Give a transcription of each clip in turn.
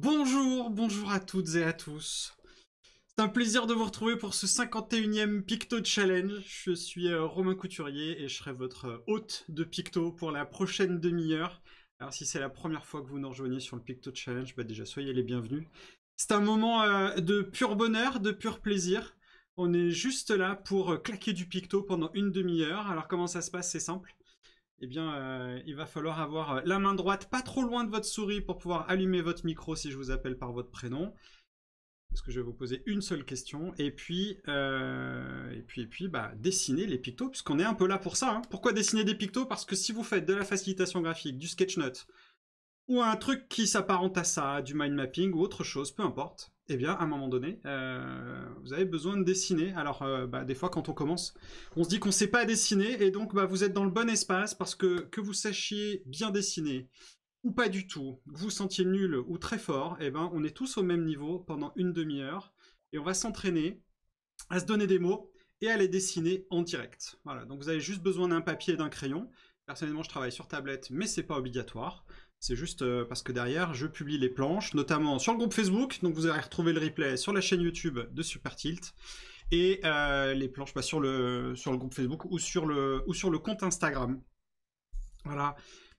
Bonjour, bonjour à toutes et à tous. C'est un plaisir de vous retrouver pour ce 51e Picto Challenge. Je suis Romain Couturier et je serai votre hôte de Picto pour la prochaine demi-heure. Alors si c'est la première fois que vous nous rejoignez sur le Picto Challenge, bah déjà soyez les bienvenus. C'est un moment de pur bonheur, de pur plaisir. On est juste là pour claquer du Picto pendant une demi-heure. Alors comment ça se passe? C'est simple. Eh bien, il va falloir avoir la main droite pas trop loin de votre souris pour pouvoir allumer votre micro si je vous appelle par votre prénom. Parce que je vais vous poser une seule question. Et puis, bah, dessiner les pictos, puisqu'on est un peu là pour ça. Hein. Pourquoi dessiner des pictos? Parce que si vous faites de la facilitation graphique, du sketchnote, ou un truc qui s'apparente à ça, du mind mapping ou autre chose, peu importe, eh bien, à un moment donné, vous avez besoin de dessiner. Alors, bah, des fois, quand on commence, on se dit qu'on ne sait pas dessiner, et donc, bah, vous êtes dans le bon espace, parce que vous sachiez bien dessiner, ou pas du tout, que vous sentiez nul ou très fort, eh ben, on est tous au même niveau pendant une demi-heure, et on va s'entraîner à se donner des mots et à les dessiner en direct. Voilà, donc vous avez juste besoin d'un papier et d'un crayon. Personnellement, je travaille sur tablette, mais c'est pas obligatoire. C'est juste parce que derrière, je publie les planches, notamment sur le groupe Facebook. Donc vous allez retrouver le replay sur la chaîne YouTube de Super Tilt. Et les planches sur le groupe Facebook ou sur le compte Instagram. Voilà.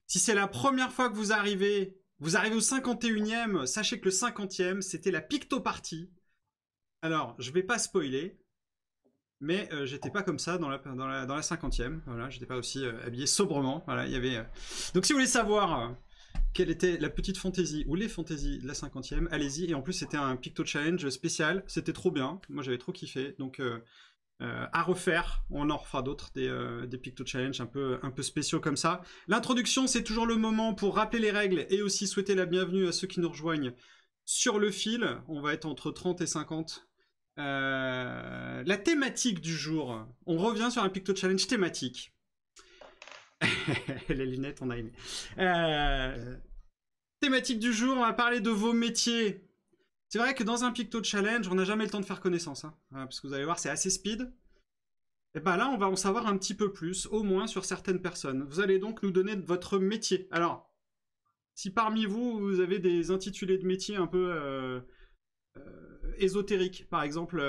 Si c'est la première fois que vous arrivez au 51e, sachez que le 50e, c'était la Picto Party. Alors, je vais pas spoiler, mais j'étais pas comme ça dans la 50e. Voilà, j'étais pas aussi habillé sobrement. Voilà, il y avait. Donc, si vous voulez savoir quelle était la petite fantaisie ou les fantaisies de la 50e, allez-y. Et en plus, c'était un Picto Challenge spécial. C'était trop bien. Moi, j'avais trop kiffé. Donc, à refaire. On en refera d'autres, des Picto Challenge un peu spéciaux comme ça. L'introduction, c'est toujours le moment pour rappeler les règles et aussi souhaiter la bienvenue à ceux qui nous rejoignent sur le fil. On va être entre 30 et 50. La thématique du jour. On revient sur un Picto Challenge thématique. Les lunettes, on a aimé. Thématique du jour, on va parler de vos métiers. C'est vrai que dans un Picto Challenge, on n'a jamais le temps de faire connaissance. Hein, parce que vous allez voir, c'est assez speed. Et bah là, on va en savoir un petit peu plus, au moins sur certaines personnes. Vous allez donc nous donner votre métier. Alors, si parmi vous, vous avez des intitulés de métier un peu ésotériques, par exemple,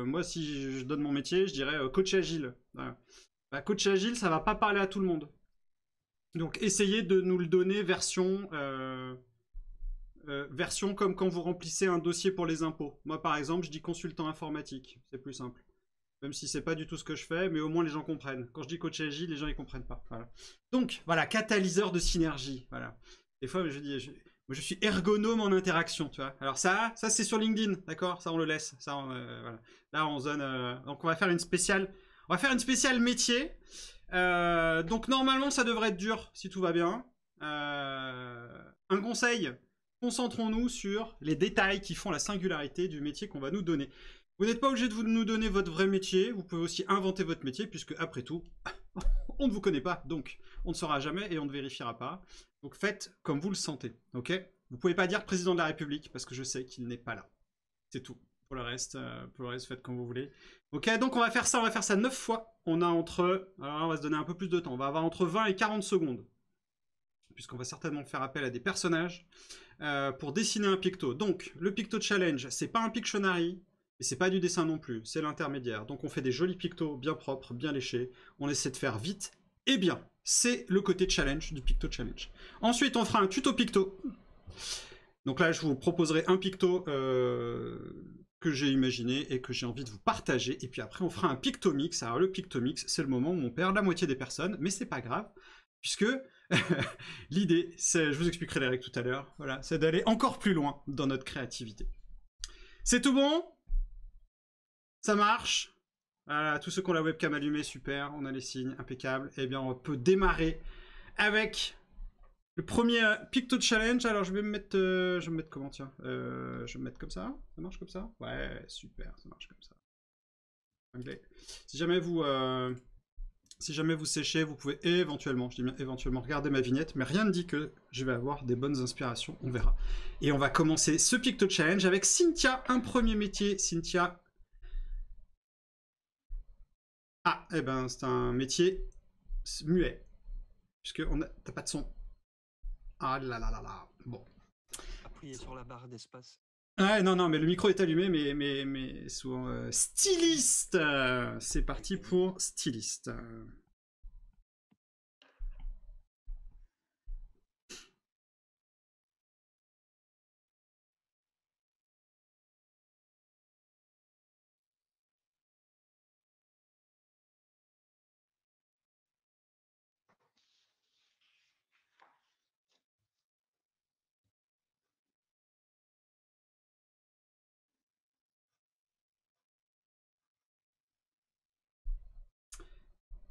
moi, si je donne mon métier, je dirais coach agile. Voilà. Bah, coach agile, ça va pas parler à tout le monde. Donc, essayez de nous le donner version comme quand vous remplissez un dossier pour les impôts. Moi, par exemple, je dis consultant informatique. C'est plus simple. Même si c'est pas du tout ce que je fais, mais au moins les gens comprennent. Quand je dis coach agile, les gens ils comprennent pas. Voilà. Donc, voilà, catalyseur de synergie. Voilà. Des fois, je suis ergonome en interaction, tu vois. Alors ça c'est sur LinkedIn, d'accord. Ça, on le laisse. Ça, voilà. Là, on zone. Donc, on va faire une spéciale métier. Donc, normalement, ça devrait être dur si tout va bien. Un conseil. Concentrons-nous sur les détails qui font la singularité du métier qu'on va nous donner. Vous n'êtes pas obligé de nous donner votre vrai métier, vous pouvez aussi inventer votre métier, puisque après tout, on ne vous connaît pas, donc on ne saura jamais et on ne vérifiera pas. Donc faites comme vous le sentez, ok? Vous pouvez pas dire président de la République, parce que je sais qu'il n'est pas là. C'est tout. Pour le reste, faites comme vous voulez. Ok, donc on va faire ça 9 fois. On a alors on va se donner un peu plus de temps, on va avoir entre 20 et 40 secondes. Puisqu'on va certainement faire appel à des personnages pour dessiner un picto. Donc, le Picto Challenge, c'est pas un Pictionary, et c'est pas du dessin non plus, c'est l'intermédiaire. Donc on fait des jolis pictos bien propres, bien léchés. On essaie de faire vite et bien. C'est le côté challenge du Picto Challenge. Ensuite, on fera un tuto picto. Donc là, je vous proposerai un picto que j'ai imaginé et que j'ai envie de vous partager. Et puis après, on fera un pictomix. Alors le pictomix, c'est le moment où on perd la moitié des personnes, mais c'est pas grave, puisque l'idée, c'est, je vous expliquerai les règles tout à l'heure, voilà, c'est d'aller encore plus loin dans notre créativité. C'est tout bon? Ça marche? Voilà, tous ceux qui ont la webcam allumée, super, on a les signes, impeccable. Eh bien, on peut démarrer avec le premier Picto Challenge. Alors, je vais me mettre comment, tiens? Je vais me mettre comme ça? Ça marche comme ça? Ouais, super, ça marche comme ça. Anglais. Si jamais vous séchez, vous pouvez éventuellement, je dis bien éventuellement, regarder ma vignette, mais rien ne dit que je vais avoir des bonnes inspirations, on verra. Et on va commencer ce Picto Challenge avec Cynthia, un premier métier. Cynthia. Ah, eh ben, c'est un métier muet, puisque t'as pas de son. Ah là là là là, bon. appuyez sur la barre d'espace. Ah non, non, mais le micro est allumé, mais souvent styliste. C'est parti pour styliste.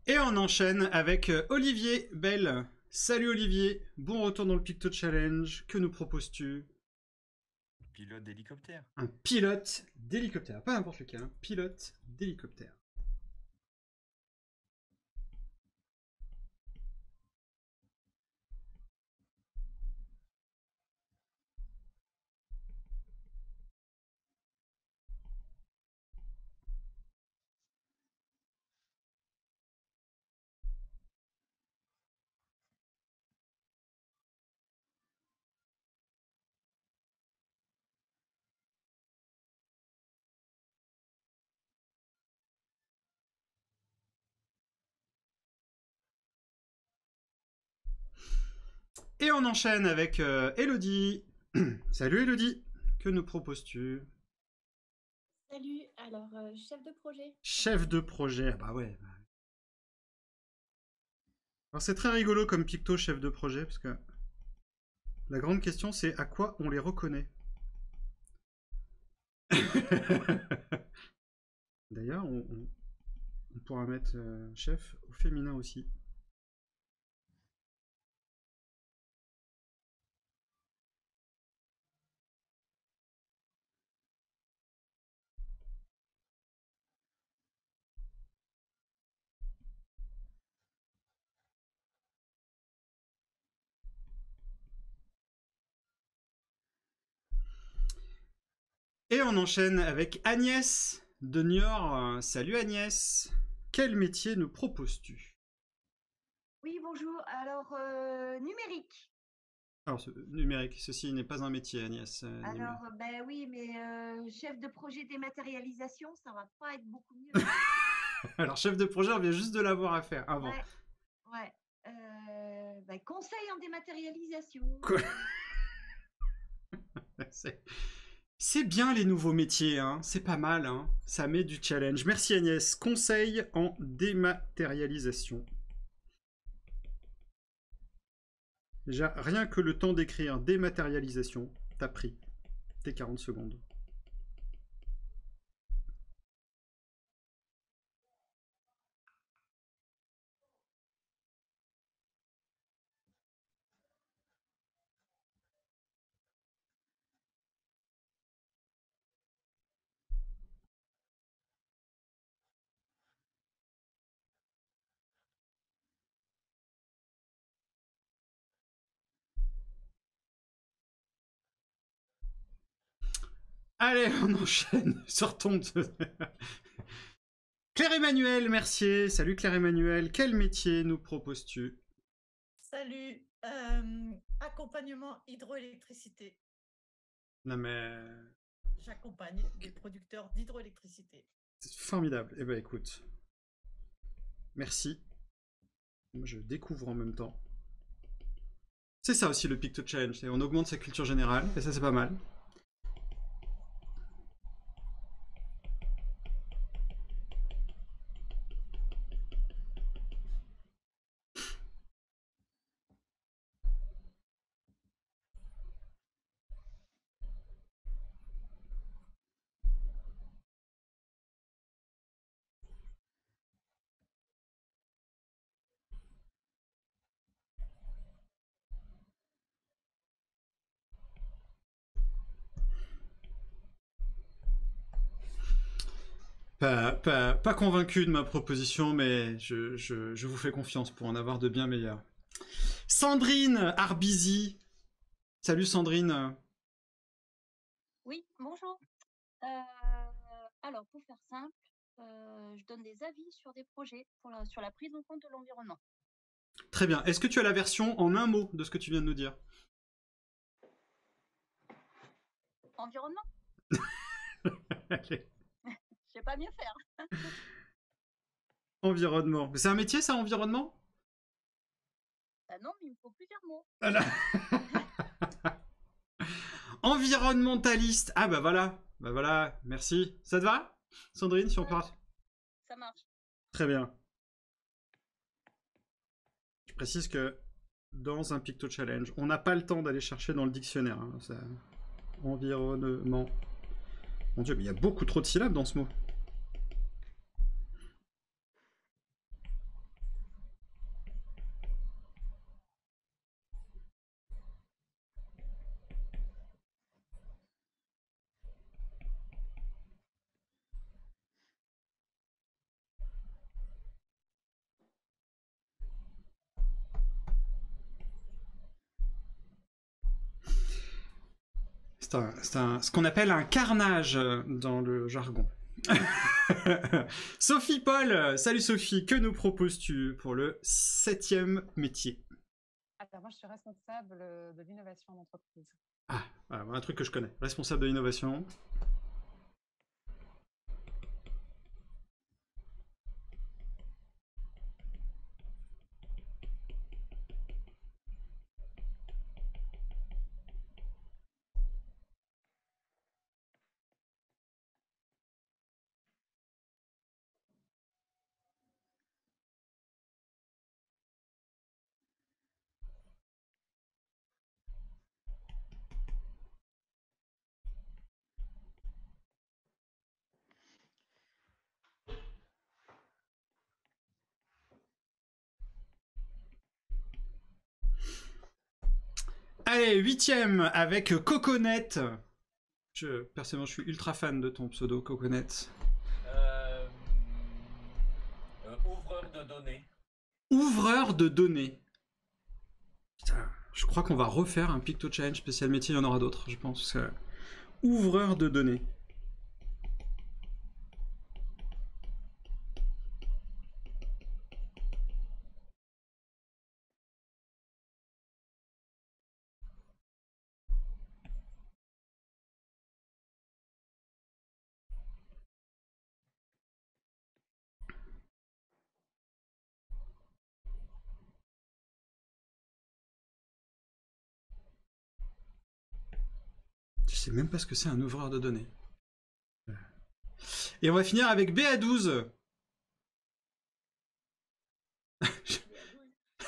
Et on enchaîne avec Olivier Bell. Salut Olivier, bon retour dans le Picto Challenge. Que nous proposes-tu? Pilote d'hélicoptère. Un pilote d'hélicoptère, pas n'importe lequel, un pilote d'hélicoptère. Et on enchaîne avec Elodie. Salut Elodie, que nous proposes-tu? Salut, alors chef de projet. Chef de projet, bah ouais. Alors c'est très rigolo comme Picto chef de projet, parce que la grande question c'est à quoi on les reconnaît. D'ailleurs, on pourra mettre chef au féminin aussi. Et on enchaîne avec Agnès de Niort. Salut Agnès, quel métier nous proposes-tu? Oui, bonjour. Alors, numérique. Alors, numérique, ceci n'est pas un métier, Agnès. Alors, ben oui, mais chef de projet dématérialisation, ça va pas être beaucoup mieux. Alors, chef de projet, on vient juste de l'avoir à faire avant. Ouais. Ben, conseil en dématérialisation. Quoi? C'est bien les nouveaux métiers, hein. C'est pas mal, hein. Ça met du challenge. Merci Agnès. Conseil en dématérialisation. Déjà, rien que le temps d'écrire dématérialisation, t'as pris tes 40 secondes. Allez, on enchaîne. Sortons de... Claire-Emmanuel Mercier. Salut Claire-Emmanuel. Quel métier nous proposes-tu? Salut. Accompagnement hydroélectricité. Non mais... J'accompagne des producteurs d'hydroélectricité. C'est formidable. Eh ben écoute. Merci. Moi je découvre en même temps. C'est ça aussi le Picto Challenge. On augmente sa culture générale. Et ça c'est pas mal. Pas convaincu de ma proposition, mais je vous fais confiance pour en avoir de bien meilleurs. Sandrine Arbizi. Salut Sandrine. Oui, bonjour. Alors, pour faire simple, je donne des avis sur des projets sur la prise en compte de l'environnement. Très bien. Est-ce que tu as la version en un mot de ce que tu viens de nous dire? Environnement. Allez, Je sais pas mieux faire. environnement. C'est un métier, ça, environnement? Ah non, mais il me faut plusieurs mots. Voilà. Environnementaliste. Ah bah voilà, merci. Ça te va, Sandrine, si on part? Ça marche. Très bien. Je précise que dans un Picto Challenge, on n'a pas le temps d'aller chercher dans le dictionnaire. Hein, ça... Environnement. Mon Dieu, mais il y a beaucoup trop de syllabes dans ce mot. Ce qu'on appelle un carnage dans le jargon. Sophie Paul, salut Sophie, que nous proposes-tu pour le 7e métier? Alors moi je suis responsable de l'innovation d'entreprise. Ah, voilà, un truc que je connais. Responsable de l'innovation. Allez, 8e avec Coconut. Personnellement, je suis ultra fan de ton pseudo, Coconut. Ouvreur de données. Ouvreur de données. Putain, je crois qu'on va refaire un Picto Challenge spécial métier, il y en aura d'autres, je pense. Ouvreur de données. Je sais même pas ce que c'est un ouvreur de données. Et on va finir avec BA12.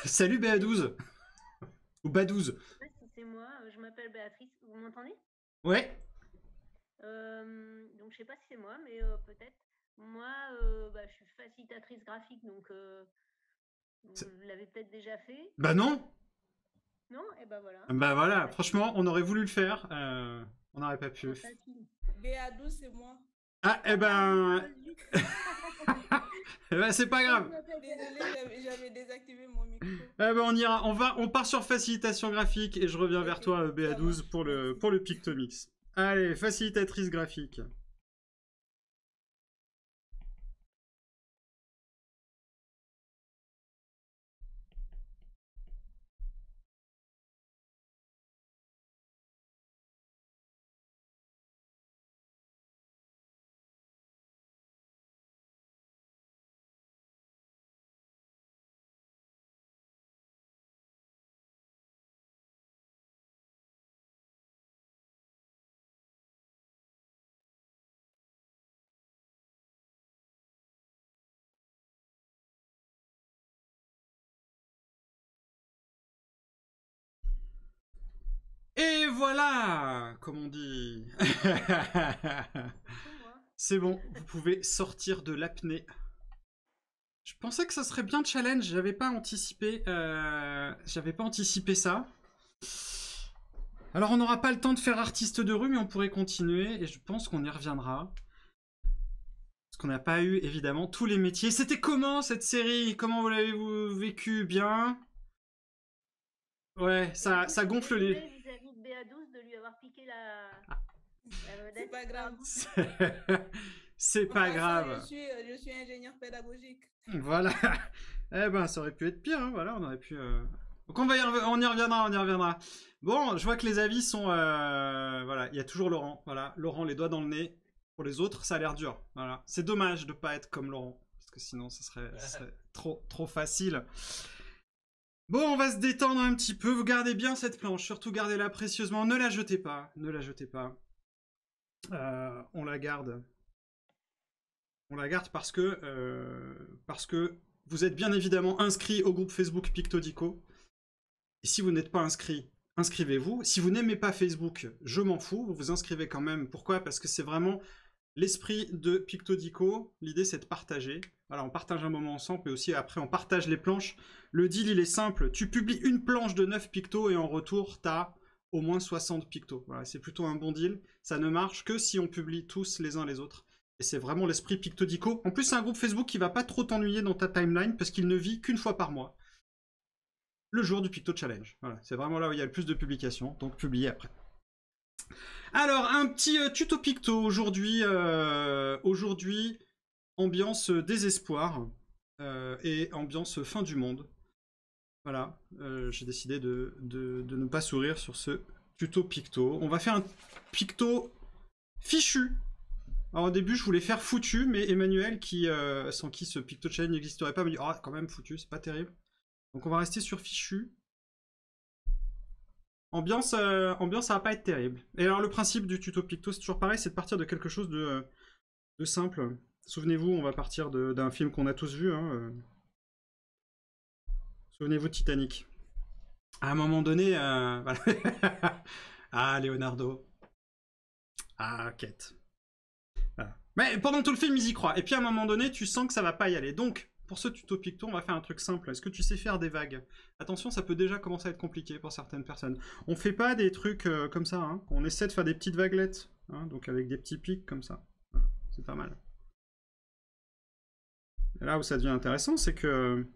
Salut BA12. Ou BA12. Ouais, c'est moi, je m'appelle Béatrice, vous m'entendez? Ouais. Donc je sais pas si c'est moi, mais peut-être. Moi, je suis facilitatrice graphique, donc vous l'avez peut-être déjà fait. Bah non. Non? Et bah voilà. Bah voilà, franchement, on aurait voulu le faire. On n'aurait pas pu. BA12, c'est moi. Ah, eh ben... eh ben, c'est pas grave. Désolée, j'avais désactivé mon micro. Eh ben, on ira, on part sur facilitation graphique et je reviens vers toi, BA12, pour le Pictomix. Allez, facilitatrice graphique. Et voilà, comme on dit. C'est bon, vous pouvez sortir de l'apnée. Je pensais que ça serait bien de challenge, j'avais pas anticipé ça. Alors on n'aura pas le temps de faire artiste de rue, mais on pourrait continuer, et je pense qu'on y reviendra. Parce qu'on n'a pas eu, évidemment, tous les métiers. C'était comment, cette série? Comment vous l'avez vécu? Bien? Ouais, ça gonfle les... Vis-à-vis de BA12 de lui avoir piqué la vedette. C'est pas grave. C'est pas grave. Je suis ingénieur pédagogique. Voilà. Eh ben, ça aurait pu être pire, hein. Voilà, on aurait pu Donc on y reviendra. Bon, je vois que les avis sont... voilà, il y a toujours Laurent. Voilà, Laurent, les doigts dans le nez. Pour les autres, ça a l'air dur. Voilà. C'est dommage de pas être comme Laurent. Parce que sinon, ce serait trop facile. Bon, on va se détendre un petit peu. Vous gardez bien cette planche. Surtout, gardez-la précieusement. Ne la jetez pas. Ne la jetez pas. On la garde. On la garde parce que vous êtes bien évidemment inscrit au groupe Facebook Pictodico. Et si vous n'êtes pas inscrit, inscrivez-vous. Si vous n'aimez pas Facebook, je m'en fous. Vous vous inscrivez quand même. Pourquoi? Parce que c'est vraiment l'esprit de Pictodico. L'idée, c'est de partager. Voilà, on partage un moment ensemble, mais aussi après, on partage les planches. Le deal, il est simple. Tu publies une planche de 9 pictos et en retour, tu as au moins 60 pictos. Voilà, c'est plutôt un bon deal. Ça ne marche que si on publie tous les uns les autres. Et c'est vraiment l'esprit Pictodico. En plus, c'est un groupe Facebook qui va pas trop t'ennuyer dans ta timeline parce qu'il ne vit qu'une fois par mois. Le jour du Picto Challenge. Voilà, c'est vraiment là où il y a le plus de publications, donc publiez après. Alors, un petit tuto Picto aujourd'hui. Aujourd'hui, ambiance désespoir et ambiance fin du monde. Voilà, j'ai décidé de ne pas sourire sur ce tuto Picto. On va faire un Picto fichu. Alors au début, je voulais faire foutu, mais Emmanuel, sans qui ce Picto Challenge n'existerait pas, me dit « Ah, quand même, foutu, c'est pas terrible. » Donc on va rester sur fichu. Ambiance, ça va pas être terrible. Et alors le principe du tuto Picto, c'est toujours pareil, c'est de partir de quelque chose de simple. Souvenez-vous, on va partir d'un film qu'on a tous vu. Hein, Souvenez-vous de Titanic. À un moment donné, voilà. Ah, Leonardo. Ah, Kate. Voilà. Mais pendant tout le film, ils y croient. Et puis à un moment donné, tu sens que ça va pas y aller. Donc, pour ce tuto Picto, on va faire un truc simple. Est-ce que tu sais faire des vagues? Attention, ça peut déjà commencer à être compliqué pour certaines personnes. On fait pas des trucs comme ça. Hein. On essaie de faire des petites vaguelettes. Hein, donc avec des petits pics comme ça. Voilà. C'est pas mal. Et là où ça devient intéressant, c'est que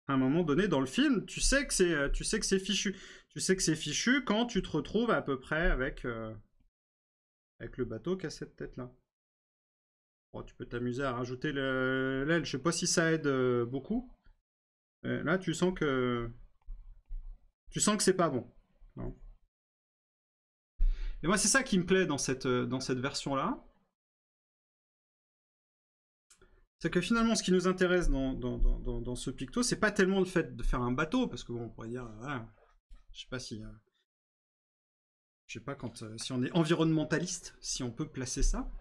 à un moment donné dans le film, tu sais que c'est fichu. Tu sais que c'est fichu quand tu te retrouves à peu près avec le bateau qui a cette tête-là. Bon, tu peux t'amuser à rajouter l'aile. Je sais pas si ça aide beaucoup. Là, tu sens que c'est pas bon. Non. Et moi, c'est ça qui me plaît dans cette version-là. C'est que finalement, ce qui nous intéresse dans ce Picto, c'est pas tellement le fait de faire un bateau, parce que bon, on pourrait dire, voilà, je sais pas si, si on est environnementaliste, si on peut placer ça.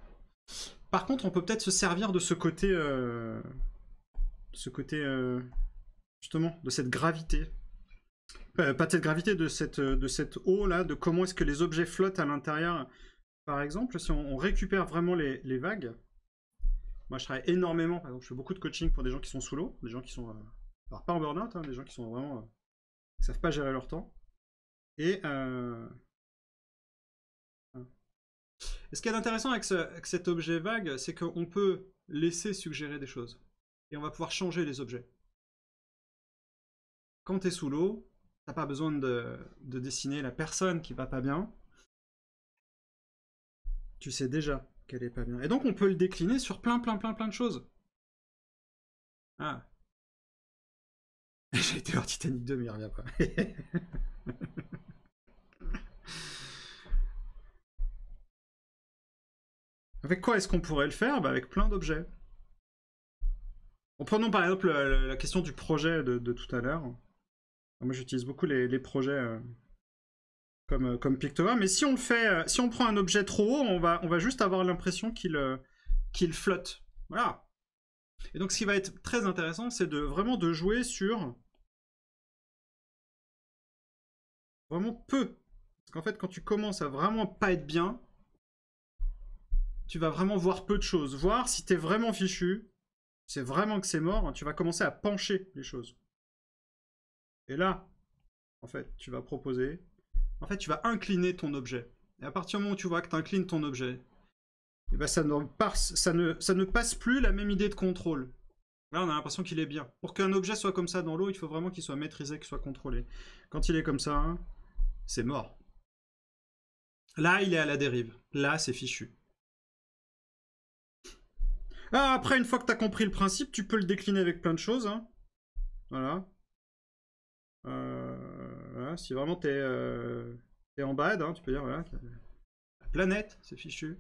Par contre, on peut peut-être se servir de ce côté, justement, de cette gravité. Pas de cette gravité, de cette eau là, de comment est-ce que les objets flottent à l'intérieur. Par exemple, si on récupère vraiment les vagues. Moi, je travaille énormément, par exemple, je fais beaucoup de coaching pour des gens qui sont sous l'eau, des gens qui sont, alors pas en burn-out, hein, des gens qui sont vraiment, qui savent pas gérer leur temps. Et ce qui est intéressant avec cet objet vague, c'est qu'on peut laisser suggérer des choses. Et on va pouvoir changer les objets. Quand tu es sous l'eau, t'as pas besoin de dessiner la personne qui va pas bien. Tu sais déjà qu'elle est pas bien. Et donc on peut le décliner sur plein de choses. Ah. J'ai été voir Titanic 2, mais il revient pas. Avec quoi est-ce qu'on pourrait le faire? Bah avec plein d'objets. Prenons par exemple la question du projet de tout à l'heure. Moi j'utilise beaucoup les projets comme pictogramme, mais si on le fait, si on prend un objet trop haut, on va juste avoir l'impression qu'il flotte. Voilà. Et donc ce qui va être très intéressant, c'est vraiment de jouer sur vraiment peu. Parce qu'en fait, quand tu commences à vraiment pas être bien, tu vas vraiment voir peu de choses. Voir si t'es vraiment fichu, c'est vraiment que c'est mort, tu vas commencer à pencher les choses. Et là, en fait, tu vas proposer... En fait, tu vas incliner ton objet. Et à partir du moment où tu vois que tu inclines ton objet, eh ben ça ne passe plus la même idée de contrôle. Là, on a l'impression qu'il est bien. Pour qu'un objet soit comme ça dans l'eau, il faut vraiment qu'il soit maîtrisé, qu'il soit contrôlé. Quand il est comme ça, hein, c'est mort. Là, il est à la dérive. Là, c'est fichu. Ah, après, une fois que tu as compris le principe, tu peux le décliner avec plein de choses. Hein. Voilà. Voilà, si vraiment t'es en bad, hein, tu peux dire voilà, la planète, c'est fichu.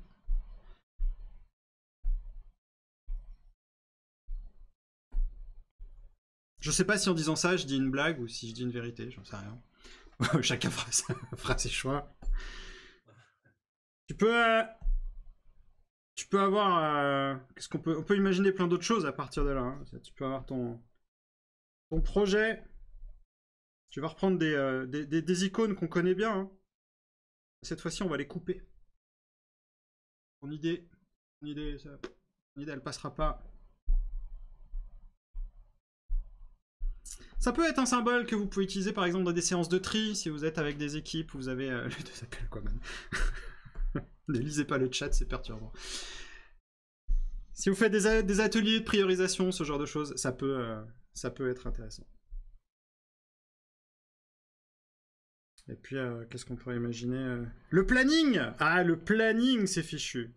Je sais pas si en disant ça, je dis une blague ou si je dis une vérité, j'en sais rien. Chacun fera ses choix. Tu peux avoir... qu'est-ce qu'on peut... On peut imaginer plein d'autres choses à partir de là. Hein. Tu peux avoir ton projet. Tu vas reprendre des icônes qu'on connaît bien. Hein. Cette fois-ci, on va les couper. Ton idée, elle passera pas. Ça peut être un symbole que vous pouvez utiliser par exemple dans des séances de tri, si vous êtes avec des équipes, vous avez... les deux s'appellent Aquaman. Ne lisez pas le chat, c'est perturbant. Si vous faites des ateliers de priorisation, ce genre de choses, ça peut être intéressant. Et puis, qu'est-ce qu'on pourrait imaginer Le planning. Ah, le planning, c'est fichu.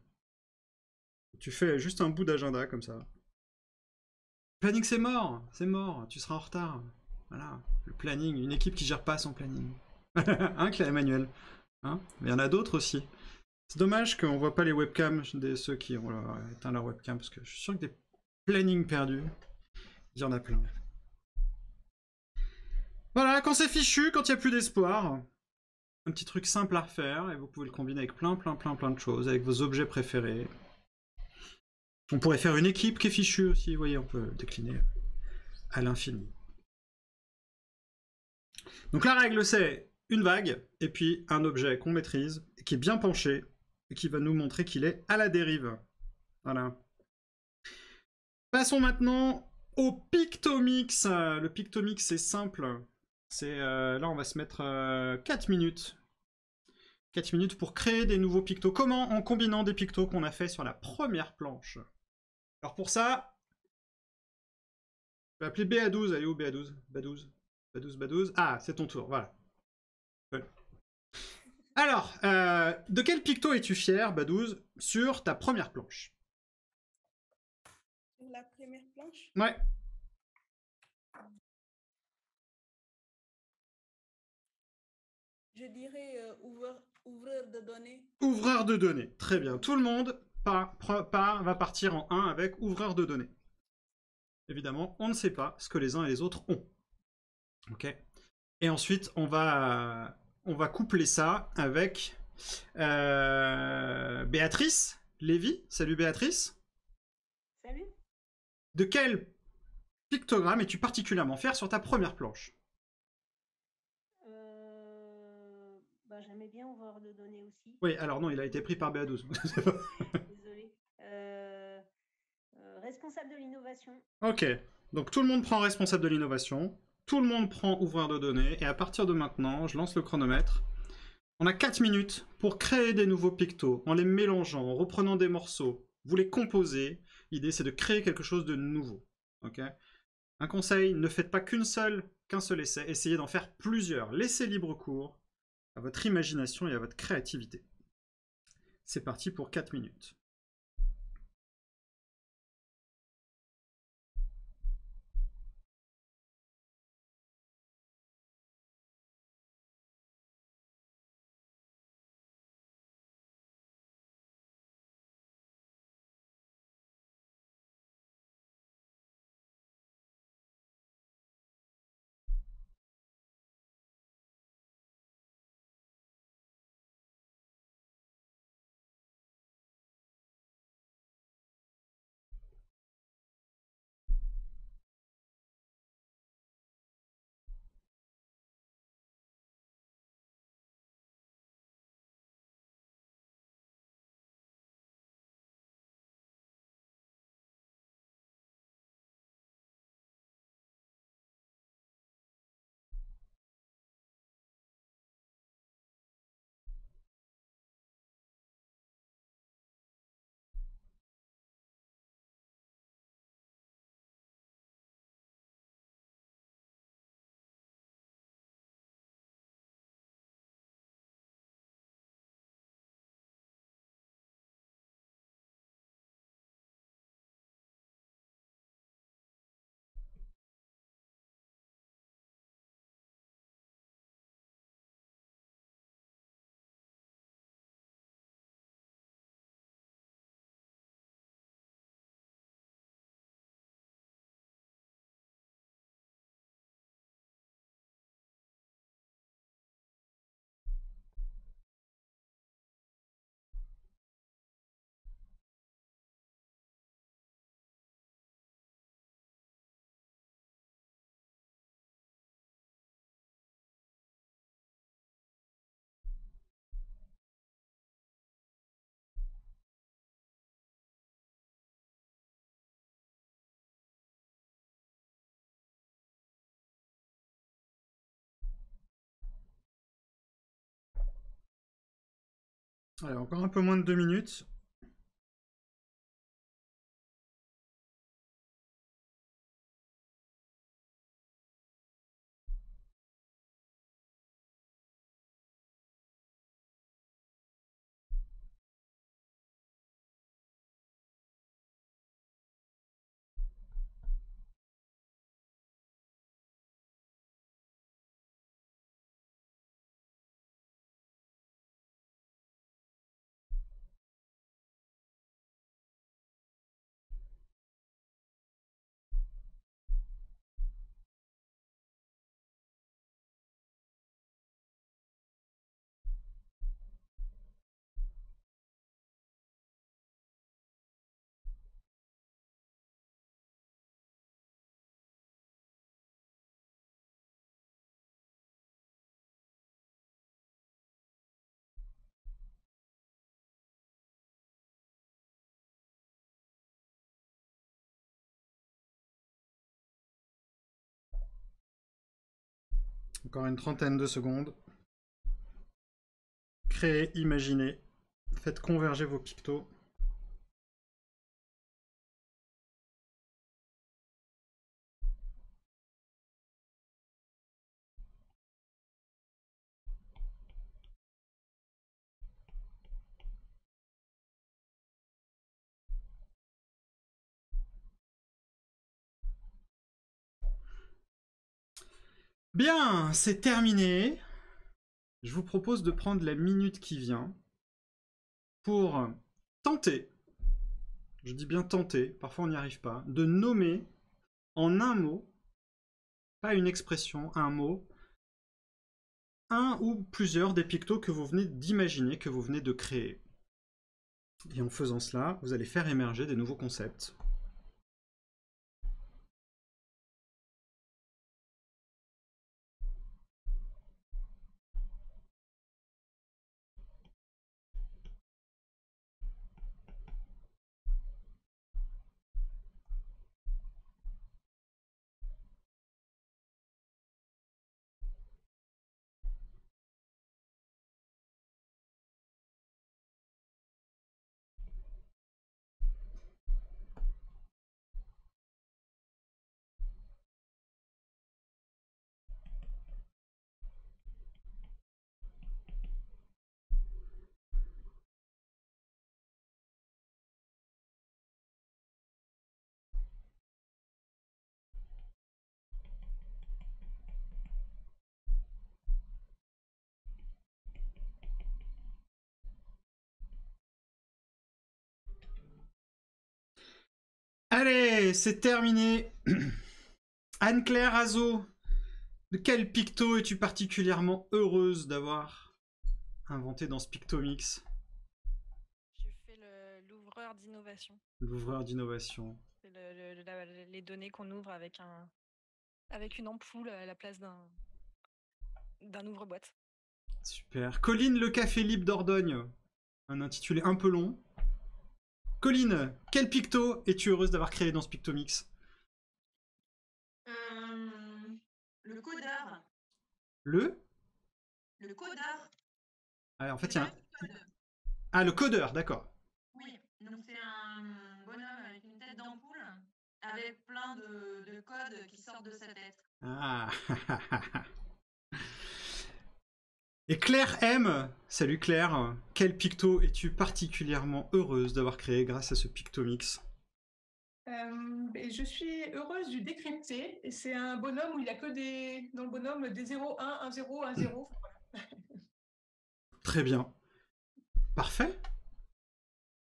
Tu fais juste un bout d'agenda, comme ça. Le planning, c'est mort. C'est mort. Tu seras en retard. Voilà. Le planning, une équipe qui gère pas son planning. Hein, Claire Emmanuel, hein. Mais il y en a d'autres aussi. C'est dommage qu'on voit pas les webcams de ceux qui ont éteint leur webcam, parce que je suis sûr que des plannings perdus, il y en a plein. Voilà, quand c'est fichu, quand il n'y a plus d'espoir, un petit truc simple à refaire, et vous pouvez le combiner avec plein de choses, avec vos objets préférés. On pourrait faire une équipe qui est fichue aussi, vous voyez, on peut décliner à l'infini. Donc la règle, c'est une vague, et puis un objet qu'on maîtrise, qui est bien penché, et qui va nous montrer qu'il est à la dérive. Voilà. Passons maintenant au Pictomix. Le Pictomix, c'est simple. Là, on va se mettre 4 minutes. 4 minutes pour créer des nouveaux pictos. Comment? En combinant des pictos qu'on a fait sur la première planche. Alors pour ça, je vais appeler BA12. Allez où BA12? BA12. Ah, c'est ton tour, voilà. Alors, de quel picto es-tu fier, BA12, sur ta première planche? Sur la première planche? Ouais. Je dirais ouvreur de données. Ouvreur de données, très bien. Tout le monde va partir en 1 avec ouvreur de données. Évidemment, on ne sait pas ce que les uns et les autres ont. Ok. Et ensuite, on va coupler ça avec Béatrice Lévy. Salut Béatrice. Salut. De quel pictogramme es-tu particulièrement fier sur ta première planche? J'aimais bien ouvreur de données aussi. Oui, alors non, il a été pris par BA12. Désolée. Responsable de l'innovation. Ok, donc tout le monde prend responsable de l'innovation, tout le monde prend ouvreur de données, et à partir de maintenant, je lance le chronomètre. On a 4 minutes pour créer des nouveaux pictos, en les mélangeant, en reprenant des morceaux. Vous les composez, l'idée c'est de créer quelque chose de nouveau. Okay. Un conseil, ne faites pas qu'un seul essai, essayez d'en faire plusieurs. Laissez libre cours à votre imagination et à votre créativité. C'est parti pour 4 minutes. Allez, encore un peu moins de 2 minutes. Encore une trentaine de secondes. Créez, imaginez. Faites converger vos pictos. Bien, c'est terminé. Je vous propose de prendre la minute qui vient pour tenter, je dis bien tenter, parfois on n'y arrive pas, de nommer en un mot, pas une expression, un mot, un ou plusieurs des pictos que vous venez d'imaginer, que vous venez de créer. Et en faisant cela, vous allez faire émerger des nouveaux concepts. Allez, c'est terminé. Anne-Claire Azo, de quel picto es-tu particulièrement heureuse d'avoir inventé dans ce Pictomix? Je fais l'ouvreur d'innovation. L'ouvreur d'innovation. C'est les données qu'on ouvre avec une ampoule à la place d'un ouvre-boîte. Super. Colline, le café libre d'Ordogne. Un intitulé un peu long. Colline, quel picto es-tu heureuse d'avoir créé dans ce Pictomix? Le codeur. Le Codeur. Ah, en fait, il y a un... Ah, le codeur, d'accord. Oui, donc c'est un bonhomme avec une tête d'ampoule, avec plein de codes qui sortent de sa tête. Ah. Et Claire M, salut Claire, quel picto es-tu particulièrement heureuse d'avoir créé grâce à ce Pictomix? Je suis heureuse du décrypté, et c'est un bonhomme où il n'y a que dans le bonhomme des 0, 1, 1, 0, 1, 0. Voilà. Très bien. Parfait.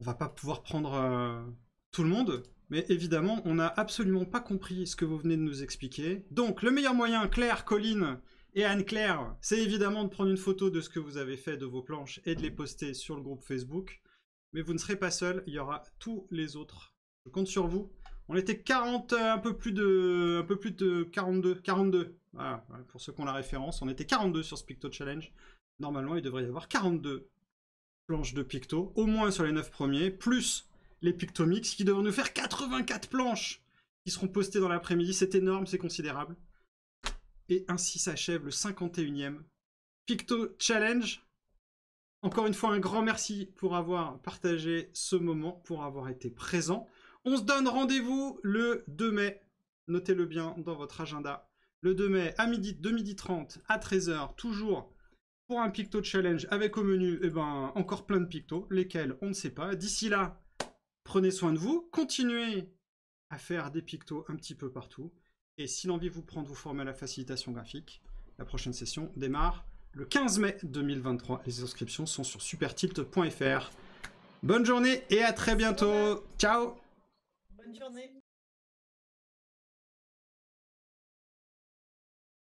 On va pas pouvoir prendre tout le monde, mais évidemment, on n'a absolument pas compris ce que vous venez de nous expliquer. Donc, le meilleur moyen, Claire, Colline et Anne-Claire, c'est évidemment de prendre une photo de ce que vous avez fait de vos planches et de les poster sur le groupe Facebook. Mais vous ne serez pas seul, il y aura tous les autres. Je compte sur vous. On était 40, un peu plus de 42. Voilà, pour ceux qui ont la référence, on était 42 sur ce Picto Challenge. Normalement, il devrait y avoir 42 planches de Picto, au moins sur les 9 premiers, plus les Pictomix qui devront nous faire 84 planches qui seront postées dans l'après-midi. C'est énorme, c'est considérable. Et ainsi s'achève le 51e Picto Challenge. Encore une fois, un grand merci pour avoir partagé ce moment, pour avoir été présent. On se donne rendez-vous le 2 mai. Notez-le bien dans votre agenda. Le 2 mai à midi, de 12h30 à 13h, toujours pour un Picto Challenge avec au menu encore plein de pictos, lesquels on ne sait pas. D'ici là, prenez soin de vous, continuez à faire des pictos un petit peu partout. Et si l'envie vous prend de vous former à la facilitation graphique, la prochaine session démarre le 15 mai 2023. Les inscriptions sont sur supertilt.fr. Bonne journée et à très bientôt. Ciao. Bonne journée.